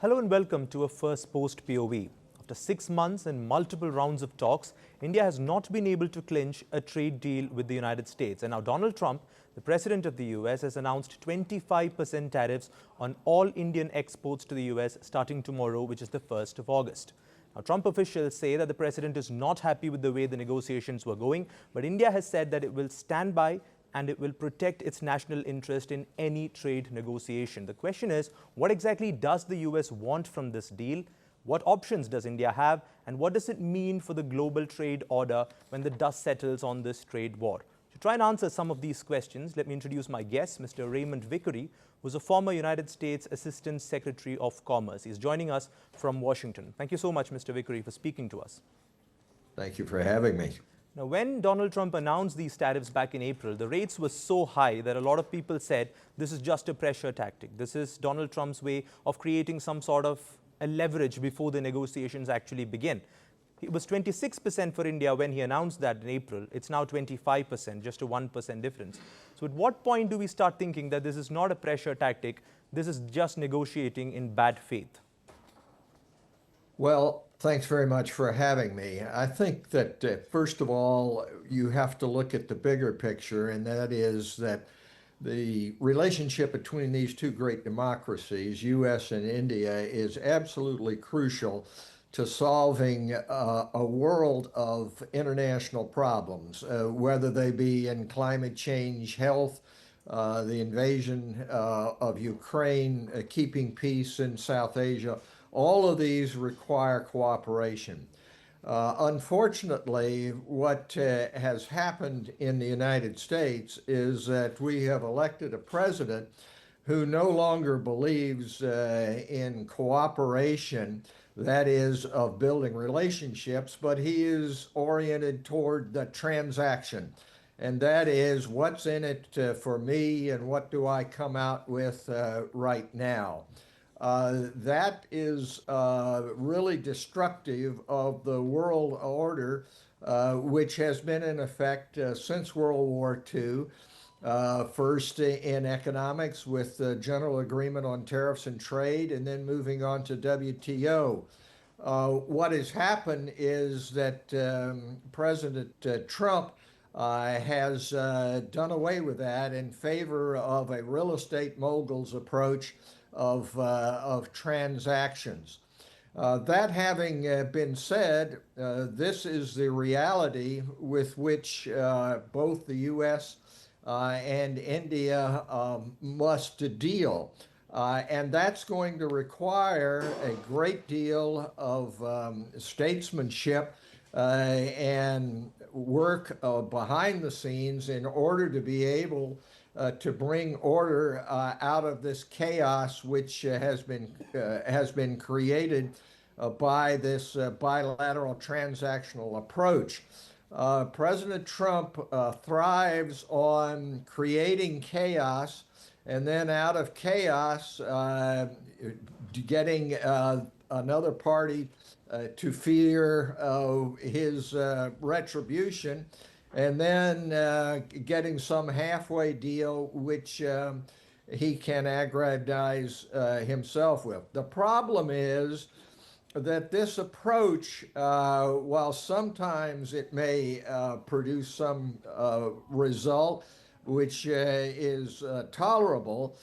Hello and welcome to a Firstpost POV. After 6 months and multiple rounds of talks, India has not been able to clinch a trade deal with the United States. And now Donald Trump, the president of the US, has announced 25% tariffs on all Indian exports to the US starting tomorrow, which is the 1st of August. Now, Trump officials say that the president is not happy with the way the negotiations were going, but India has said that it will stand by and it will protect its national interest in any trade negotiation. The question is, what exactly does the US want from this deal? What options does India have? And what does it mean for the global trade order when the dust settles on this trade war? To try and answer some of these questions, let me introduce my guest, Mr. Raymond Vickery, who's a former United States Assistant Secretary of Commerce. He's joining us from Washington. Thank you so much, Mr. Vickery, for speaking to us. Thank you for having me. Now, when Donald Trump announced these tariffs back in April, the rates were so high that a lot of people said this is just a pressure tactic. This is Donald Trump's way of creating some sort of a leverage before the negotiations actually begin. It was 26% for India when he announced that in April. It's now 25%, just a 1% difference. So at what point do we start thinking that this is not a pressure tactic, this is just negotiating in bad faith? Well, thanks very much for having me. I think that, first of all, you have to look at the bigger picture, and that is that the relationship between these two great democracies, US and India, is absolutely crucial to solving a world of international problems, whether they be in climate change, health, the invasion of Ukraine, keeping peace in South Asia. All of these require cooperation. Unfortunately, what has happened in the United States is that we have elected a president who no longer believes in cooperation, that is, of building relationships, but he is oriented toward the transaction. And that is, what's in it for me and what do I come out with right now? That is really destructive of the world order, which has been in effect since World War II. First in economics with the General Agreement on Tariffs and Trade, and then moving on to WTO. What has happened is that President Trump has done away with that in favor of a real estate mogul's approach of transactions. That having been said, this is the reality with which both the US and India must deal. And that's going to require a great deal of statesmanship and work behind the scenes in order to be able to bring order out of this chaos which has been created by this bilateral transactional approach. President Trump thrives on creating chaos, and then out of chaos getting another party to fear his retribution, and then getting some halfway deal which he can aggrandize himself with. The problem is that this approach, while sometimes it may produce some result which is tolerable,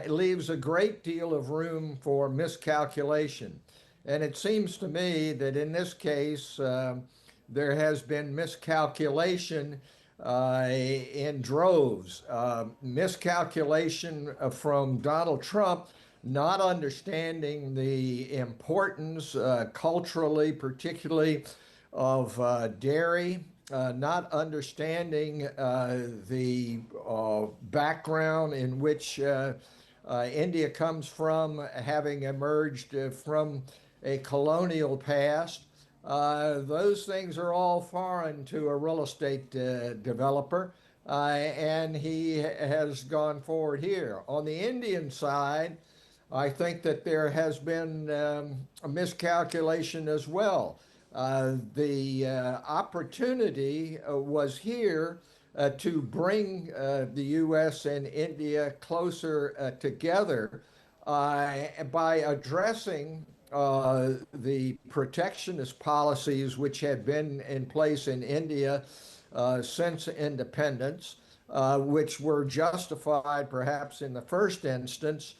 leaves a great deal of room for miscalculation. And it seems to me that in this case, there has been miscalculation in droves. Miscalculation from Donald Trump, not understanding the importance culturally, particularly of dairy, not understanding the background in which India comes from, having emerged from a colonial past. Those things are all foreign to a real estate developer, and he has gone forward here. On the Indian side, I think that there has been a miscalculation as well. The opportunity was here to bring the U.S. and India closer together by addressing the protectionist policies which had been in place in India since independence, which were justified perhaps in the first instance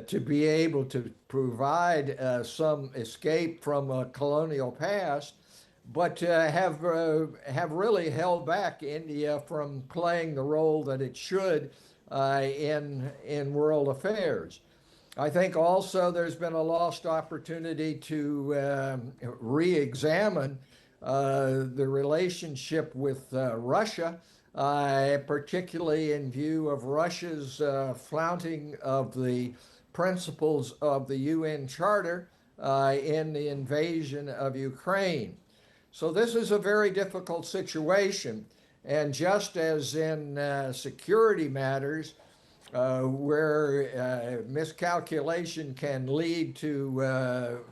to be able to provide some escape from a colonial past, but have really held back India from playing the role that it should in world affairs. I think also there's been a lost opportunity to re-examine the relationship with Russia, particularly in view of Russia's flaunting of the principles of the UN Charter in the invasion of Ukraine. So this is a very difficult situation. And just as in security matters, where miscalculation can lead to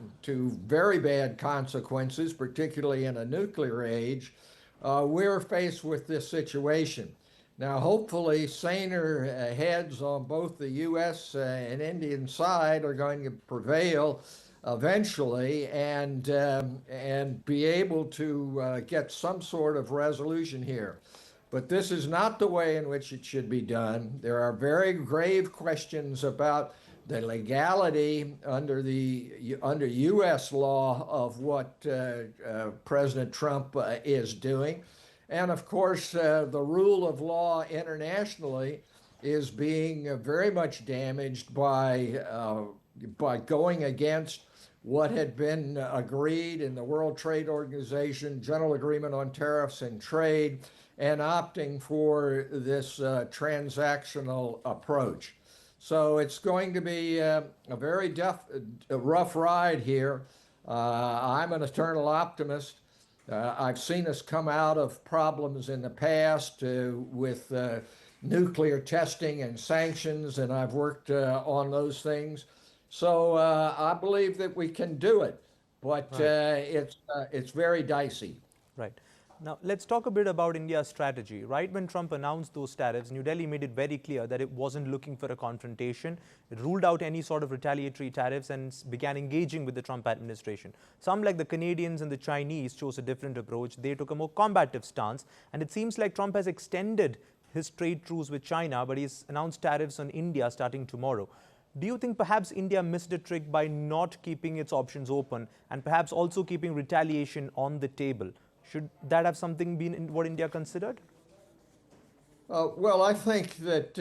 very bad consequences, particularly in a nuclear age, we're faced with this situation. Now, hopefully, saner heads on both the U.S. And Indian side are going to prevail eventually and be able to get some sort of resolution here. But this is not the way in which it should be done. There are very grave questions about the legality under U.S. law of what President Trump is doing. And of course, the rule of law internationally is being very much damaged by going against what had been agreed in the World Trade Organization, General Agreement on Tariffs and Trade, and opting for this transactional approach. So it's going to be a very rough ride here. I'm an eternal optimist. I've seen us come out of problems in the past with nuclear testing and sanctions, and I've worked on those things. So I believe that we can do it, but it's very dicey. Right. Now, let's talk a bit about India's strategy. Right when Trump announced those tariffs, New Delhi made it very clear that it wasn't looking for a confrontation. It ruled out any sort of retaliatory tariffs and began engaging with the Trump administration. Some, like the Canadians and the Chinese, chose a different approach. They took a more combative stance. And it seems like Trump has extended his trade truce with China, but he's announced tariffs on India starting tomorrow. Do you think perhaps India missed a trick by not keeping its options open and perhaps also keeping retaliation on the table? Should that have something been in what India considered? Well, I think that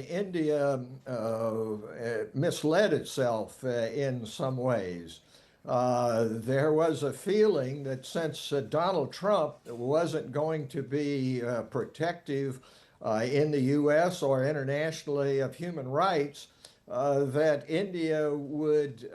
India misled itself in some ways. There was a feeling that since Donald Trump wasn't going to be protective in the U.S. or internationally of human rights, that India would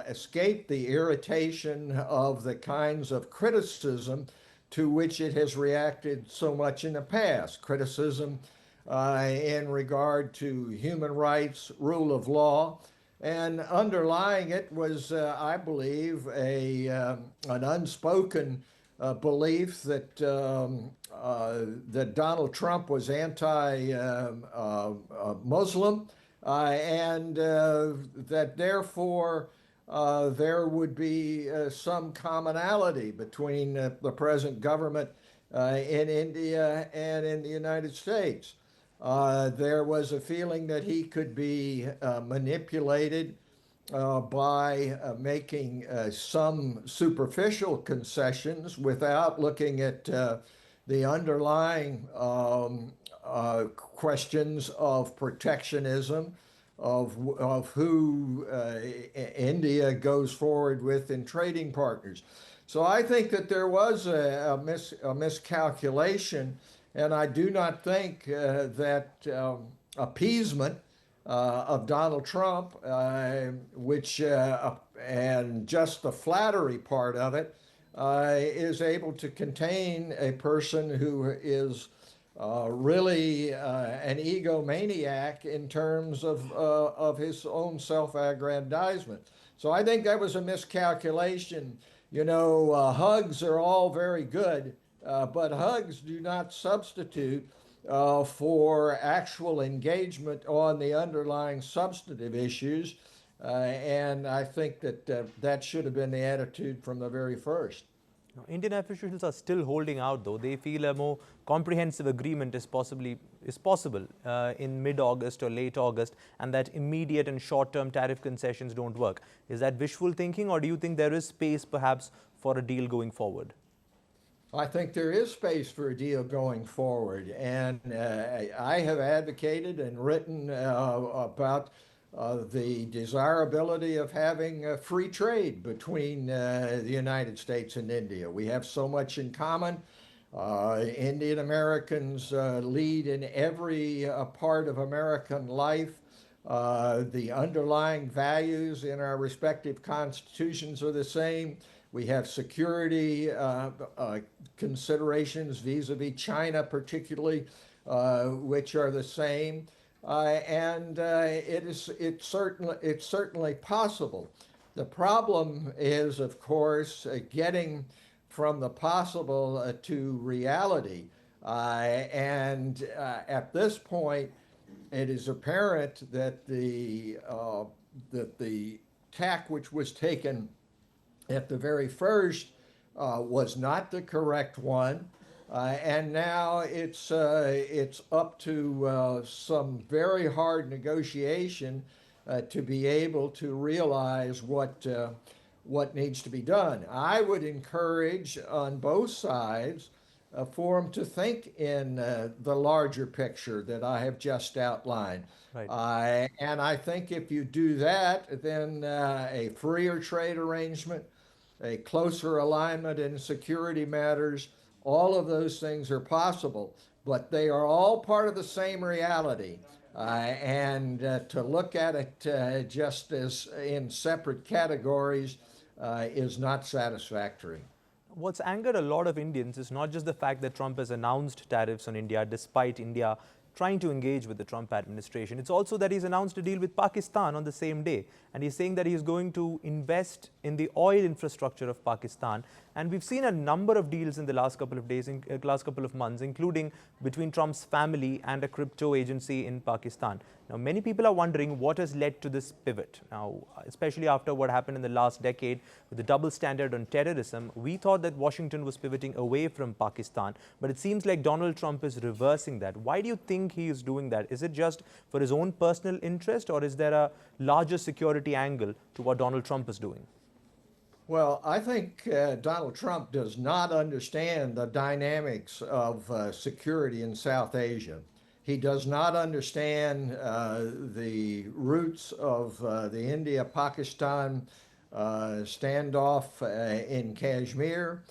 escape the irritation of the kinds of criticism to which it has reacted so much in the past. Criticism in regard to human rights, rule of law, and underlying it was, I believe, an unspoken belief that that Donald Trump was anti-Muslim. And that therefore there would be some commonality between the present government in India and in the United States. There was a feeling that he could be manipulated by making some superficial concessions without looking at the underlying questions of protectionism, of who India goes forward with in trading partners. So I think that there was a miscalculation, and I do not think that appeasement of Donald Trump, which and just the flattery part of it, is able to contain a person who is really an egomaniac in terms of his own self-aggrandizement. So I think that was a miscalculation. You know, hugs are all very good, but hugs do not substitute for actual engagement on the underlying substantive issues. And I think that that should have been the attitude from the very first. Now, Indian officials are still holding out, though. They feel a more comprehensive agreement is possible in mid-August or late August, and that immediate and short-term tariff concessions don't work. Is that wishful thinking, or do you think there is space, perhaps, for a deal going forward? I think there is space for a deal going forward, and I have advocated and written about the desirability of having free trade between the United States and India. We have so much in common. Indian Americans lead in every part of American life. The underlying values in our respective constitutions are the same. We have security considerations vis-a-vis China, particularly, which are the same. It's certainly possible. The problem is, of course, getting from the possible to reality. At this point, it is apparent that the tack which was taken at the very first was not the correct one. And now it's up to some very hard negotiation to be able to realize what needs to be done. I would encourage on both sides for them to think in the larger picture that I have just outlined. Right. And I think if you do that, then a freer trade arrangement, a closer alignment in security matters, all of those things are possible, but they are all part of the same reality. To look at it just as in separate categories is not satisfactory. What's angered a lot of Indians is not just the fact that Trump has announced tariffs on India despite India trying to engage with the Trump administration. It's also that he's announced a deal with Pakistan on the same day. And he's saying that he's going to invest in the oil infrastructure of Pakistan. And we've seen a number of deals in the last couple of days, last couple of months, including between Trump's family and a crypto agency in Pakistan. Now, many people are wondering what has led to this pivot. Now, especially after what happened in the last decade with the double standard on terrorism, we thought that Washington was pivoting away from Pakistan. But it seems like Donald Trump is reversing that. Why do you think he is doing that? Is it just for his own personal interest, or is there a larger security angle to what Donald Trump is doing? Well, I think Donald Trump does not understand the dynamics of security in South Asia. He does not understand the roots of the India-Pakistan standoff in Kashmir.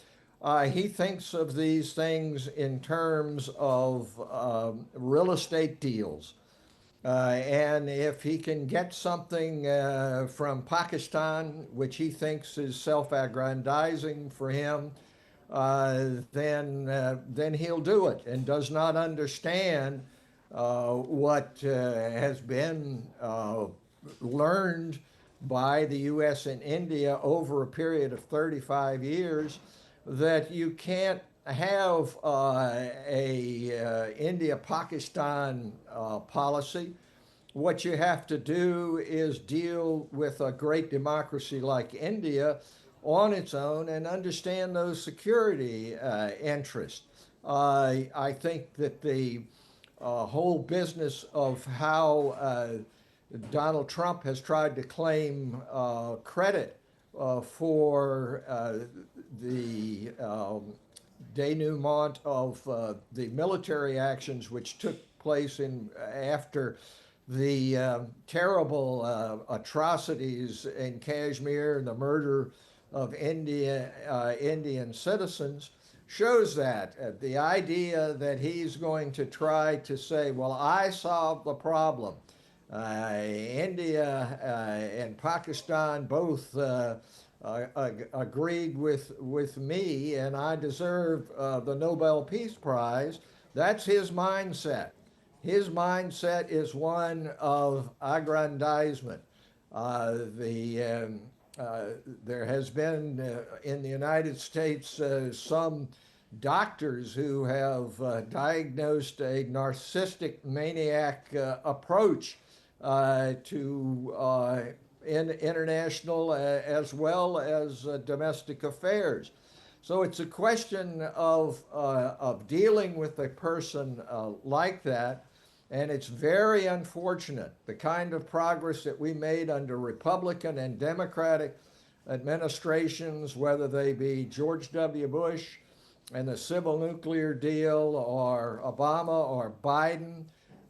He thinks of these things in terms of real estate deals. And if he can get something from Pakistan, which he thinks is self-aggrandizing for him, then he'll do it, and does not understand what has been learned by the U.S. and India over a period of 35 years, that you can't have a India-Pakistan policy. What you have to do is deal with a great democracy like India on its own and understand those security interests. I think that the whole business of how Donald Trump has tried to claim credit for the denouement of the military actions which took place after the terrible atrocities in Kashmir and the murder of Indian citizens shows that. The idea that he's going to try to say, well, I solved the problem. India and Pakistan both agreed with me, and I deserve the Nobel Peace Prize. That's his mindset. His mindset is one of aggrandizement. There has been in the United States some doctors who have diagnosed a narcissistic maniac approach to in international as well as domestic affairs. So it's a question of dealing with a person like that, and it's very unfortunate. The kind of progress that we made under Republican and Democratic administrations, whether they be George W. Bush and the civil nuclear deal, or Obama or Biden,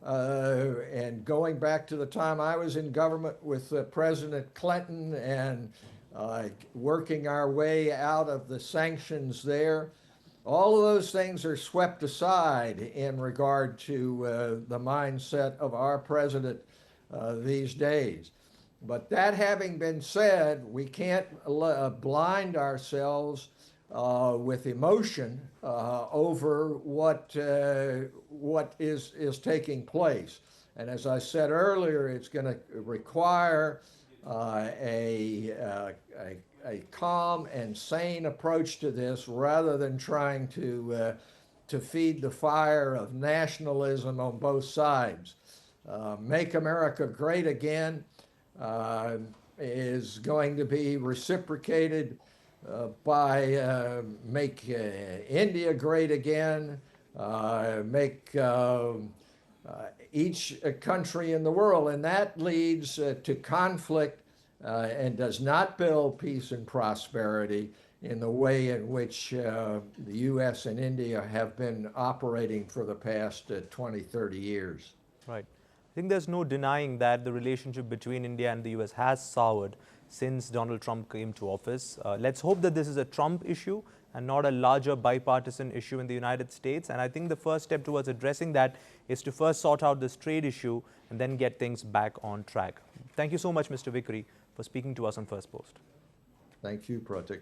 and going back to the time I was in government with President Clinton and working our way out of the sanctions there. All of those things are swept aside in regard to the mindset of our president these days. But that having been said, we can't blind ourselves with emotion over what is taking place. And as I said earlier, it's going to require a calm and sane approach to this, rather than trying to feed the fire of nationalism on both sides. Make America Great Again is going to be reciprocated by Make India Great Again, make each country in the world, and that leads to conflict and does not build peace and prosperity in the way in which the U.S. and India have been operating for the past 20, 30 years. Right. I think there's no denying that the relationship between India and the U.S. has soured since Donald Trump came to office. Let's hope that this is a Trump issue and not a larger bipartisan issue in the United States. And I think the first step towards addressing that is to first sort out this trade issue and then get things back on track. Thank you so much, Mr. Vickery, for speaking to us on First Post. Thank you, Prathik.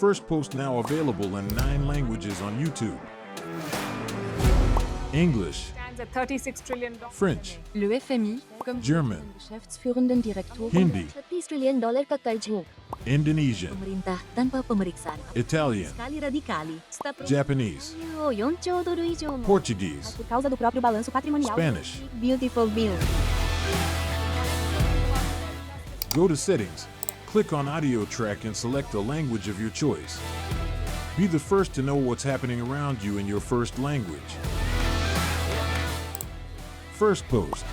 Firstpost now available in 9 languages on YouTube. English, Stands at $36 trillion. French, Le FMI, comme German, Geschäftsführenden Direktor, Hindi, $30 trillion ka karjo. Indonesian, Pemerintah tanpa pemeriksaan. Italian, Sekali radikali. Japanese, 4 兆ドル以上も Portuguese, por causa do próprio balanço patrimonial. Spanish. Beautiful bill. Go to Settings, click on Audio Track and select a language of your choice. Be the first to know what's happening around you in your first language. Firstpost.